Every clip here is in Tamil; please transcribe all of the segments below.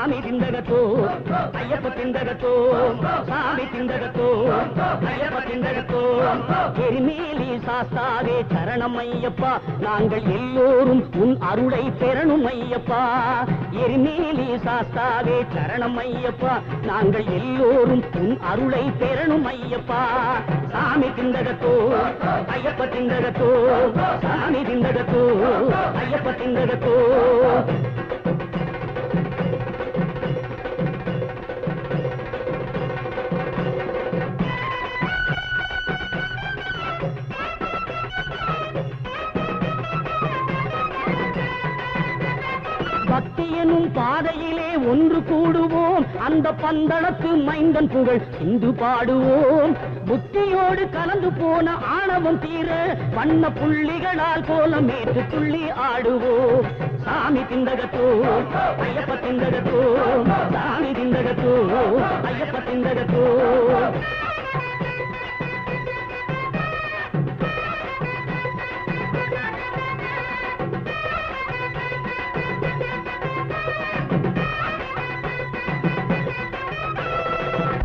சாமி திந்தகத்தோ ஐயப்ப திந்தகத்தோ சாமி திந்தகத்தோ ஐயப்ப திந்தகத்தோ எரிமேலி சாஸ்தாவே சரணம் ஐயப்பா நாங்கள் எல்லோரும் உன் அருளை பெறணும் ஐயப்பா எரிமேலி சாஸ்தாவே சரணம் ஐயப்பா நாங்கள் எல்லோரும் உன் அருளை பெறணும் ஐயப்பா சாமி திந்தகத்தோ ஐயப்ப திந்தகத்தோ சாமி திந்தகத்தோ ஐயப்ப திந்தகத்தோ பக்தியனும் பாதையிலே ஒன்று கூடுவோம் அந்த பந்தளத்து மைந்தன் புகழ் சிந்து பாடுவோம் புத்தியோடு கலந்து போன ஆணவம் தீர வண்ண புள்ளிகளால் கோலம் ஏற்று துள்ளி ஆடுவோம் சாமி திந்தகத்தோ ஐயப்ப திந்தகத்தோ சாமி திந்தகத்தோ ஐயப்ப திந்தகத்தோ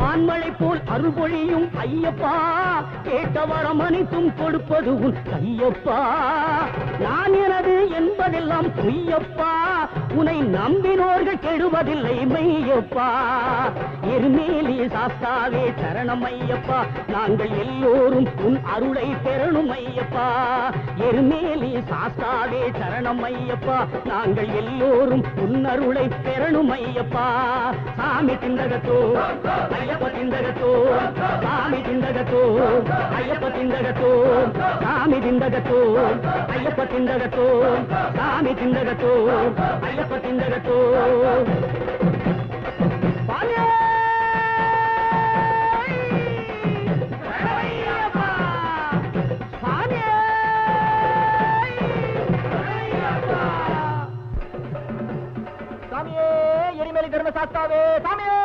ஆண்மழை போல் அருள்பொழியும் ஐயப்பா கேட்ட வரம் அனைத்தும் கொடுப்பது உன் கையப்பா நான் எனது என்பதெல்லாம் பொய்யப்பா உன்னை நம்பினோர்கள் கெடுவதில்லை மெய்யப்பா எருமேலி சாஸ்தாவே சரணம் ஐயப்பா நாங்கள் எல்லோரும் உன் அருளை பெறணும் ஐயப்பா எருமேலி சாஸ்தாவே சரணம் ஐயப்பா நாங்கள் எல்லோரும் உன் அருளை பெறணும் ஐயப்பா சாமி திந்தகத்தோ ஐயப்ப திந்தகத்தோ சாமி திந்தகத்தோ ஐயப்ப திந்தகத்தோ சாமி திந்தகத்தோ ஐயப்ப திந்தகத்தோ சாமி திந்தகத்தோ ஐயப்ப திந்தகத்தோ சாமியே எரிமேலி தர்ம சாஸ்தாவே சாமியே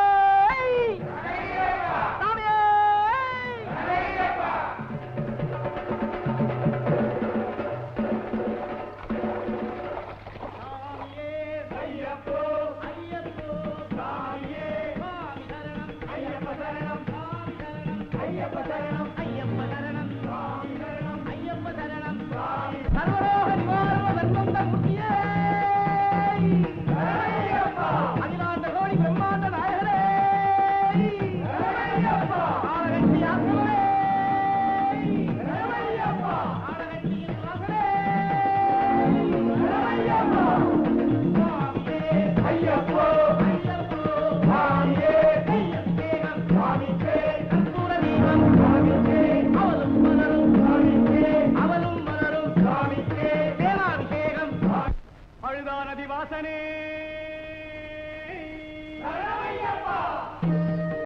அழுதானதி வாசனே